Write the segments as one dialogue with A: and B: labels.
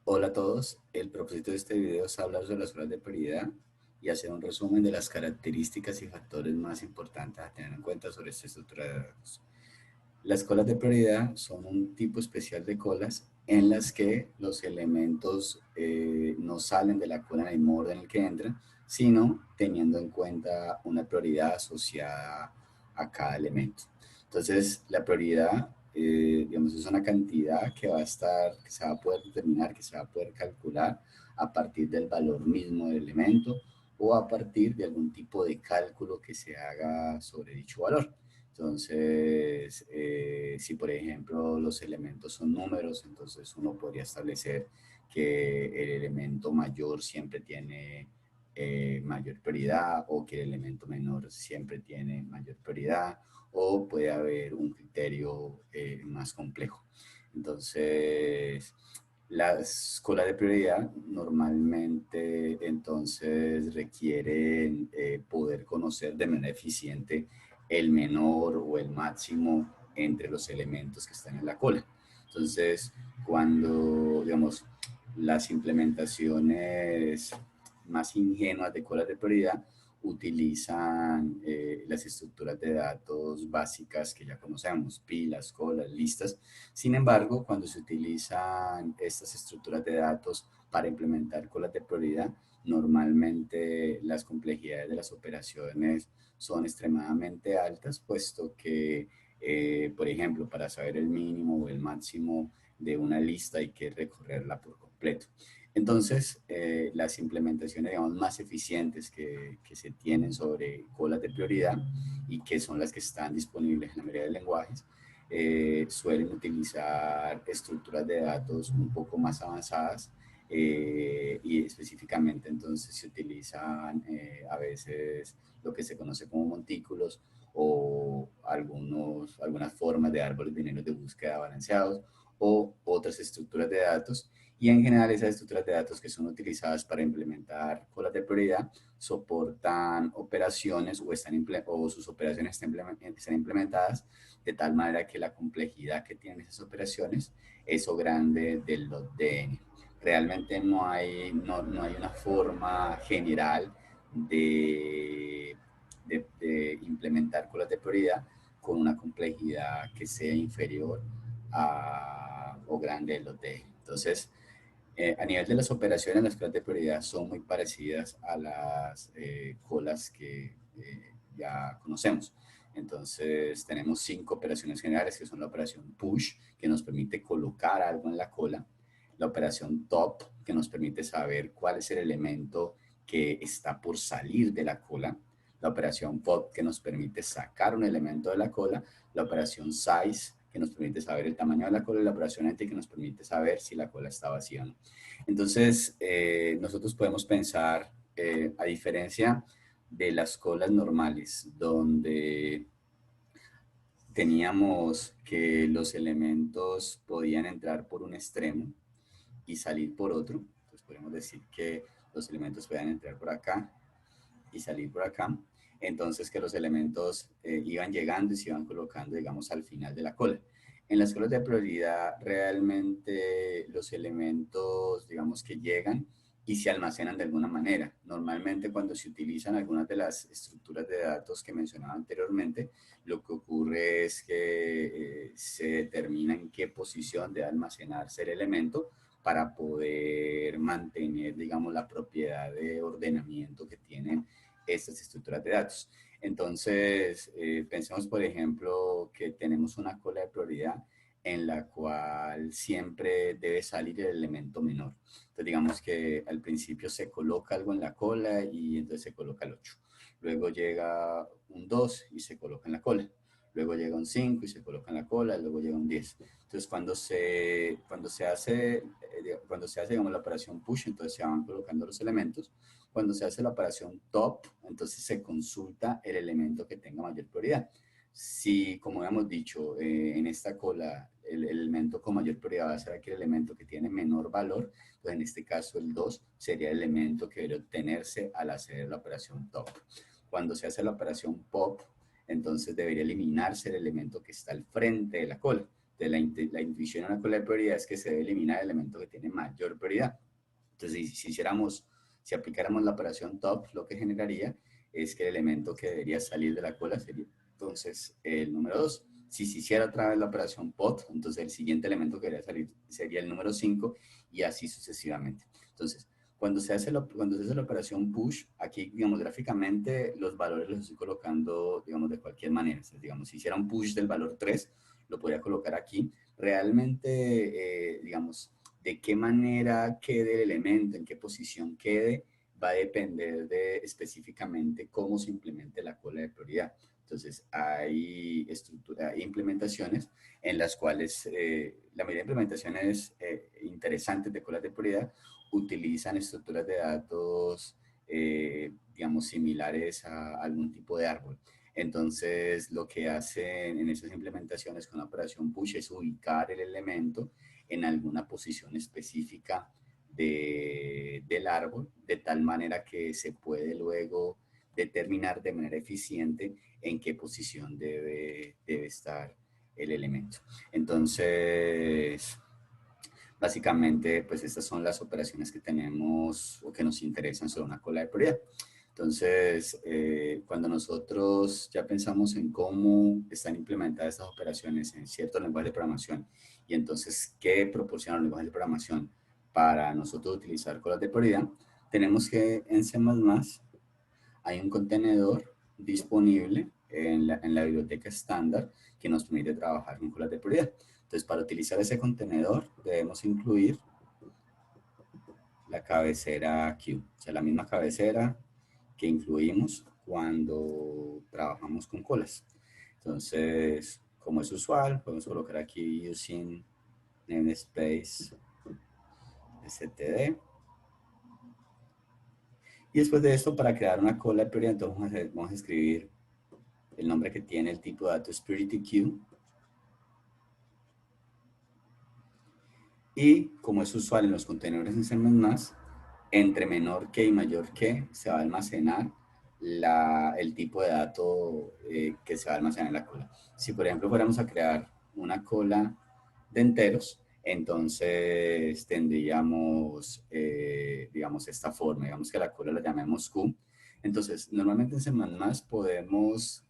A: Hola a todos, el propósito de este video es hablar sobre las escalas de prioridad y hacer un resumen de las características y factores más importantes a tener en cuenta sobre esta estructura de datos. Las colas de prioridad son un tipo especial de colas en las que los elementos no salen de la cola en el mismo orden en el que entran, sino teniendo en cuenta una prioridad asociada a cada elemento. Entonces, la prioridad, digamos, es una cantidad que va a estar, que se va a poder determinar, que se va a poder calcular a partir del valor mismo del elemento o a partir de algún tipo de cálculo que se haga sobre dicho valor. Entonces, si por ejemplo los elementos son números, entonces uno podría establecer que el elemento mayor siempre tiene mayor prioridad o que el elemento menor siempre tiene mayor prioridad o puede haber un criterio más complejo. Entonces, las colas de prioridad normalmente entonces requieren poder conocer de manera eficiente el menor o el máximo entre los elementos que están en la cola. Entonces, cuando, digamos, las implementaciones más ingenuas de colas de prioridad utilizan las estructuras de datos básicas que ya conocemos, pilas, colas, listas. Sin embargo, cuando se utilizan estas estructuras de datos para implementar colas de prioridad, normalmente las complejidades de las operaciones son extremadamente altas, puesto que, por ejemplo, para saber el mínimo o el máximo de una lista hay que recorrerla por completo. Entonces, las implementaciones, digamos, más eficientes que se tienen sobre colas de prioridad y que son las que están disponibles en la mayoría de lenguajes, suelen utilizar estructuras de datos un poco más avanzadas y específicamente entonces se utilizan a veces lo que se conoce como montículos o algunas formas de árboles binarios de búsqueda balanceados o otras estructuras de datos. Y en general esas estructuras de datos que son utilizadas para implementar colas de prioridad soportan operaciones o sus operaciones están implementadas de tal manera que la complejidad que tienen esas operaciones es o grande del log de n. Realmente no hay una forma general de implementar colas de prioridad con una complejidad que sea inferior a, o grande del log de n. Entonces, a nivel de las operaciones, las colas de prioridad son muy parecidas a las colas que ya conocemos. Entonces, tenemos 5 operaciones generales, que son la operación push, que nos permite colocar algo en la cola, la operación top, que nos permite saber cuál es el elemento que está por salir de la cola, la operación pop, que nos permite sacar un elemento de la cola, la operación size, que nos permite saber el tamaño de la cola, y la operación empty, que nos permite saber si la cola está vacía o no. Entonces, nosotros podemos pensar, a diferencia de las colas normales, donde teníamos que los elementos podían entrar por un extremo y salir por otro. Entonces podemos decir que los elementos podían entrar por acá y salir por acá. Entonces que los elementos iban llegando y se iban colocando, digamos, al final de la cola. En las colas de prioridad realmente los elementos, digamos, que llegan y se almacenan de alguna manera. Normalmente cuando se utilizan algunas de las estructuras de datos que mencionaba anteriormente, lo que ocurre es que se determina en qué posición debe almacenarse el elemento para poder mantener, digamos, la propiedad de ordenamiento que tienen estas estructuras de datos. Entonces, pensemos, por ejemplo, que tenemos una cola de prioridad en la cual siempre debe salir el elemento menor. Entonces, digamos que al principio se coloca algo en la cola y entonces se coloca el 8. Luego llega un 2 y se coloca en la cola. Luego llega un 5 y se coloca en la cola, luego llega un 10. Entonces, cuando se hace, digamos, la operación push, entonces se van colocando los elementos. Cuando se hace la operación top, entonces se consulta el elemento que tenga mayor prioridad. Si, como habíamos dicho, en esta cola el elemento con mayor prioridad va a ser aquel elemento que tiene menor valor, pues en este caso el 2 sería el elemento que debe obtenerse al hacer la operación top. Cuando se hace la operación pop, entonces debería eliminarse el elemento que está al frente de la cola. de la intuición de una cola de prioridad es que se debe eliminar el elemento que tiene mayor prioridad. Entonces, si aplicáramos la operación top, lo que generaría es que el elemento que debería salir de la cola sería entonces el número 2. Si se hiciera otra vez la operación pot, entonces el siguiente elemento que debería salir sería el número 5 y así sucesivamente. Entonces, cuando se hace la operación push, aquí, digamos, gráficamente los valores los estoy colocando, digamos, de cualquier manera. O sea, digamos, si hiciera un push del valor 3, lo podría colocar aquí. Realmente, digamos, de qué manera quede el elemento, en qué posición quede, va a depender de específicamente cómo se implemente la cola de prioridad. Entonces, hay implementaciones en las cuales la mayoría de implementaciones interesantes de colas de prioridad utilizan estructuras de datos, digamos, similares a algún tipo de árbol. Entonces, lo que hacen en esas implementaciones con la operación push es ubicar el elemento en alguna posición específica del árbol, de tal manera que se puede luego determinar de manera eficiente en qué posición debe estar el elemento. Entonces, básicamente, pues estas son las operaciones que tenemos o que nos interesan sobre una cola de prioridad. Entonces, cuando nosotros ya pensamos en cómo están implementadas estas operaciones en ciertos lenguajes de programación y entonces qué proporcionan los lenguajes de programación para nosotros utilizar colas de prioridad, tenemos que en C++ hay un contenedor disponible en la biblioteca estándar que nos permite trabajar con colas de prioridad. Entonces, para utilizar ese contenedor debemos incluir la cabecera Q, o sea, la misma cabecera que incluimos cuando trabajamos con colas. Entonces, como es usual, podemos colocar aquí using namespace std. Y después de esto, para crear una cola de prioridad, entonces vamos a escribir el nombre que tiene el tipo de dato SpirityQ. Y como es usual en los contenedores en C++, entre menor que y mayor que se va a almacenar el tipo de dato que se va a almacenar en la cola. Si por ejemplo fuéramos a crear una cola de enteros, entonces tendríamos, digamos, esta forma, digamos que la cola la llamemos Q. Entonces, normalmente en C++ podemos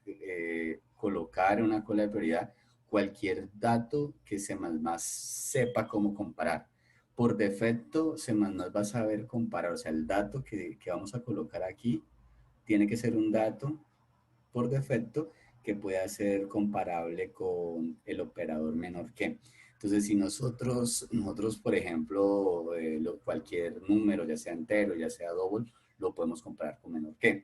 A: colocar una cola de prioridad cualquier dato que C++ sepa cómo comparar. Por defecto, C++ va a saber comparar, o sea, el dato que vamos a colocar aquí tiene que ser un dato por defecto que pueda ser comparable con el operador menor que. Entonces, si nosotros por ejemplo, cualquier número, ya sea entero, ya sea doble, lo podemos comparar con menor que.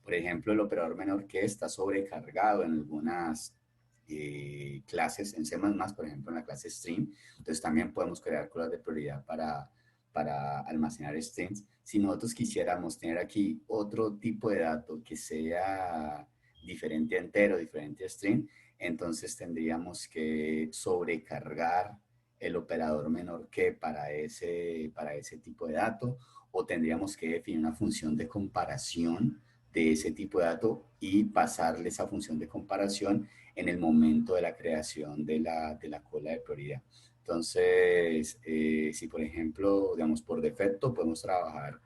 A: Por ejemplo, el operador menor que está sobrecargado en algunas clases en C++, por ejemplo, en la clase string. Entonces, también podemos crear colas de prioridad para almacenar strings. Si nosotros quisiéramos tener aquí otro tipo de dato que sea diferente a entero, diferente a string, entonces tendríamos que sobrecargar el operador menor que para ese tipo de dato, o tendríamos que definir una función de comparación de ese tipo de dato y pasarle esa función de comparación en el momento de la creación de la cola de prioridad. Entonces, si por ejemplo, digamos, por defecto podemos trabajar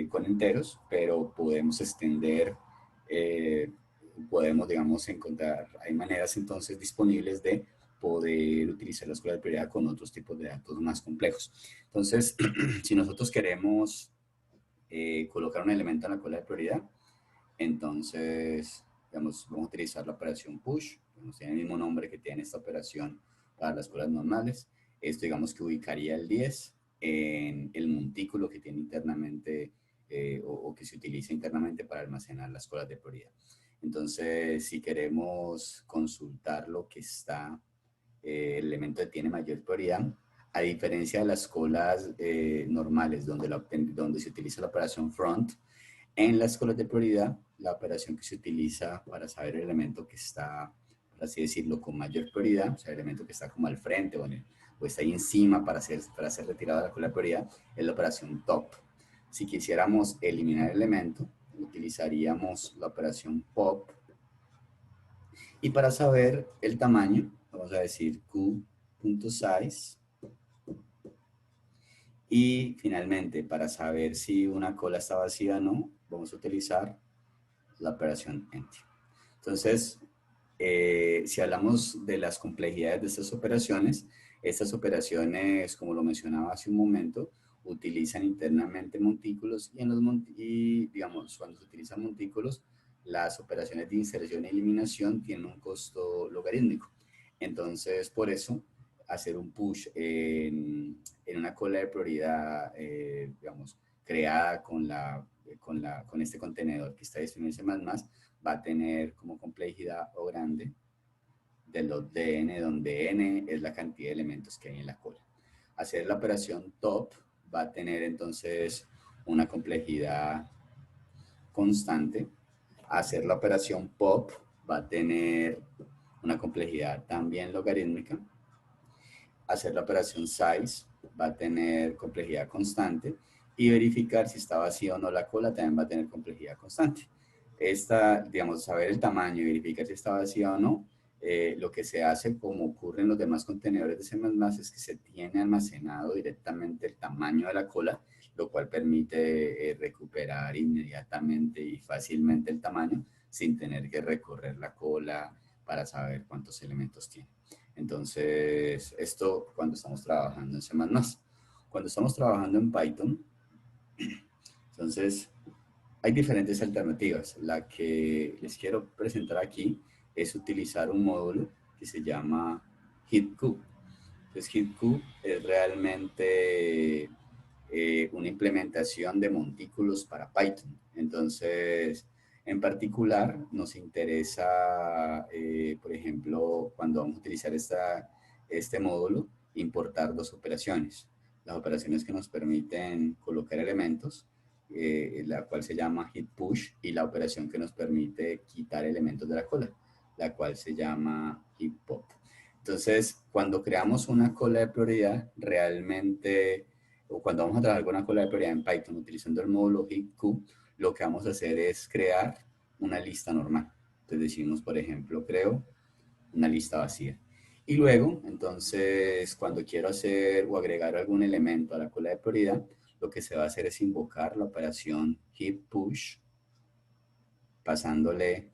A: con enteros, pero podemos extender, podemos, digamos, encontrar, hay maneras entonces disponibles de poder utilizar la escuela de prioridad con otros tipos de datos más complejos. Entonces, si nosotros queremos colocar un elemento en la cola de prioridad, entonces, digamos, vamos a utilizar la operación push, tiene el mismo nombre que tiene esta operación para las colas normales. Esto, digamos, que ubicaría el 10 en el montículo que tiene internamente o que se utiliza internamente para almacenar las colas de prioridad. Entonces, si queremos consultar lo que está, el elemento que tiene mayor prioridad, a diferencia de las colas normales donde se utiliza la operación front, en las colas de prioridad, la operación que se utiliza para saber el elemento que está, por así decirlo, con mayor prioridad, o sea, el elemento que está como al frente o está ahí encima para ser retirado de la cola de prioridad, es la operación top. Si quisiéramos eliminar el elemento, utilizaríamos la operación pop. Y para saber el tamaño, vamos a decir Q get.size. Y finalmente, para saber si una cola está vacía o no, vamos a utilizar la operación empty. Entonces, si hablamos de las complejidades de estas operaciones, como lo mencionaba hace un momento, utilizan internamente montículos y digamos, cuando se utilizan montículos, las operaciones de inserción y eliminación tienen un costo logarítmico. Entonces, por eso, hacer un push en una cola de prioridad, digamos, creada con este contenedor que está disponible en C++, va a tener como complejidad o grande de los de n, donde n es la cantidad de elementos que hay en la cola. Hacer la operación top va a tener entonces una complejidad constante. Hacer la operación pop va a tener una complejidad también logarítmica. Hacer la operación size va a tener complejidad constante y verificar si está vacía o no la cola también va a tener complejidad constante. Digamos, saber el tamaño y verificar si está vacía o no, lo que se hace, como ocurre en los demás contenedores de C++, es que se tiene almacenado directamente el tamaño de la cola, lo cual permite recuperar inmediatamente y fácilmente el tamaño sin tener que recorrer la cola para saber cuántos elementos tiene. Entonces, esto cuando estamos trabajando en C++. Cuando estamos trabajando en Python, entonces hay diferentes alternativas. La que les quiero presentar aquí es utilizar un módulo que se llama HitQ. Entonces, HitQ es realmente una implementación de montículos para Python. Entonces, en particular, nos interesa, por ejemplo, cuando vamos a utilizar este módulo, importar dos operaciones. Las operaciones que nos permiten colocar elementos, la cual se llama hit push, y la operación que nos permite quitar elementos de la cola, la cual se llama hit pop. Entonces, cuando creamos una cola de prioridad, realmente, o cuando vamos a trabajar con una cola de prioridad en Python utilizando el módulo HitQ, lo que vamos a hacer es crear una lista normal. Entonces decimos, por ejemplo, creo una lista vacía. Y luego, entonces, cuando quiero hacer o agregar algún elemento a la cola de prioridad, lo que se va a hacer es invocar la operación hit push, pasándole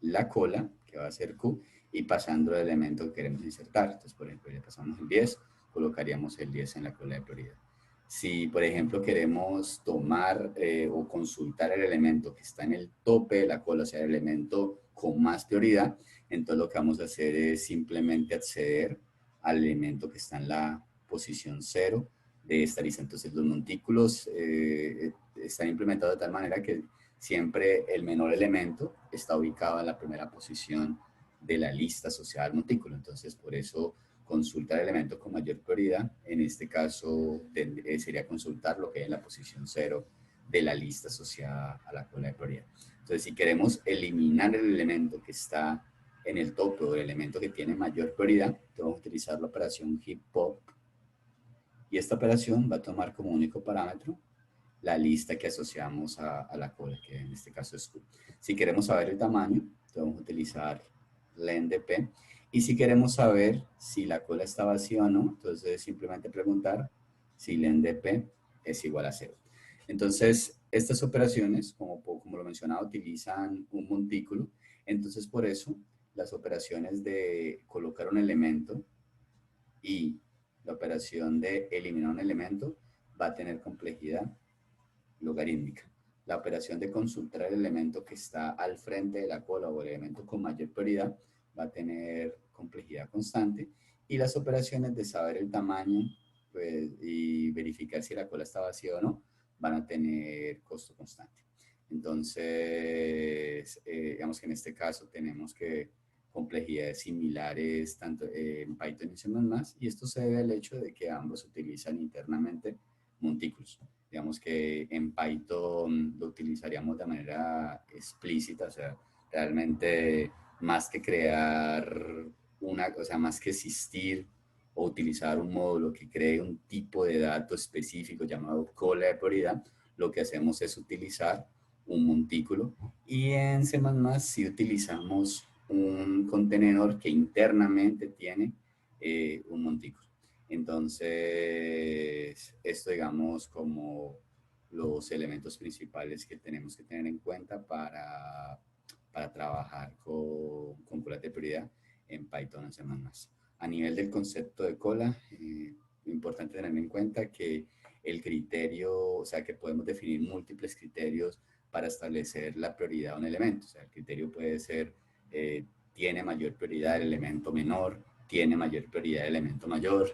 A: la cola, que va a ser Q, y pasando el elemento que queremos insertar. Entonces, por ejemplo, le pasamos el 10, colocaríamos el 10 en la cola de prioridad. Si, por ejemplo, queremos tomar o consultar el elemento que está en el tope de la cola, o sea, el elemento con más prioridad, entonces lo que vamos a hacer es simplemente acceder al elemento que está en la posición 0 de esta lista. Entonces, los montículos están implementados de tal manera que siempre el menor elemento está ubicado en la primera posición de la lista asociada al montículo. Entonces, por eso consultar el elemento con mayor prioridad, en este caso sería consultar lo que hay en la posición 0 de la lista asociada a la cola de prioridad. Entonces, si queremos eliminar el elemento que está en el tope o el elemento que tiene mayor prioridad, vamos a utilizar la operación hit pop, y esta operación va a tomar como único parámetro la lista que asociamos a la cola, que en este caso es Q. Si queremos saber el tamaño, vamos a utilizar lendp. Y si queremos saber si la cola está vacía o no, entonces simplemente preguntar si lendp es igual a 0. Entonces, estas operaciones, como lo mencionaba, utilizan un montículo. Entonces, por eso, las operaciones de colocar un elemento y la operación de eliminar un elemento va a tener complejidad logarítmica. La operación de consultar el elemento que está al frente de la cola o el elemento con mayor prioridad va a tener complejidad constante, y las operaciones de saber el tamaño pues, y verificar si la cola está vacía o no van a tener costo constante. Entonces, digamos que en este caso tenemos que complejidades similares tanto en Python y C++, y esto se debe al hecho de que ambos utilizan internamente montículos. Digamos que en Python lo utilizaríamos de manera explícita, o sea, realmente más que crear o sea, más que existir o utilizar un módulo que cree un tipo de dato específico llamado cola de prioridad, lo que hacemos es utilizar un montículo, y en C++ sí utilizamos un contenedor que internamente tiene un montico. Entonces, esto digamos como los elementos principales que tenemos que tener en cuenta para trabajar con colas de prioridad en Python en C++. A nivel del concepto de cola, importante tener en cuenta que el criterio, o sea, que podemos definir múltiples criterios para establecer la prioridad de un elemento. O sea, el criterio puede ser, tiene mayor prioridad el elemento menor, tiene mayor prioridad el elemento mayor,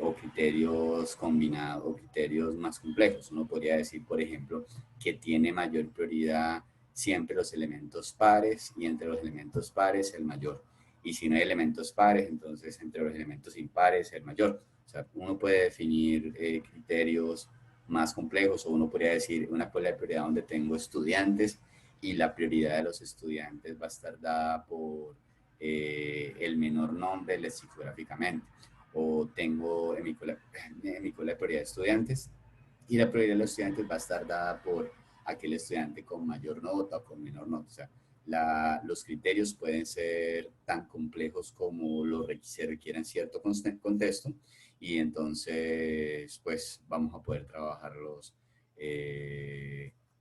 A: o criterios combinados o criterios más complejos. Uno podría decir, por ejemplo, que tiene mayor prioridad siempre los elementos pares y entre los elementos pares el mayor. Y si no hay elementos pares, entonces entre los elementos impares el mayor. O sea, uno puede definir criterios más complejos o uno podría decir una escuela de prioridad donde tengo estudiantes y la prioridad de los estudiantes va a estar dada por el menor nombre lexicográficamente. O tengo en mi cola de prioridad de estudiantes y la prioridad de los estudiantes va a estar dada por aquel estudiante con mayor nota o con menor nota. O sea, los criterios pueden ser tan complejos como se requieran cierto contexto y entonces pues vamos a poder trabajarlos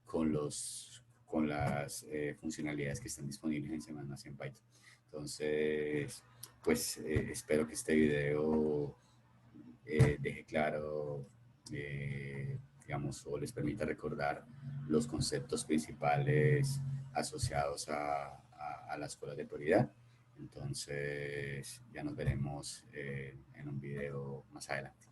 A: con las funcionalidades que están disponibles en C++ y en Python. Entonces, pues espero que este video deje claro, digamos, o les permita recordar los conceptos principales asociados a las escuelas de prioridad. Entonces, ya nos veremos en un video más adelante.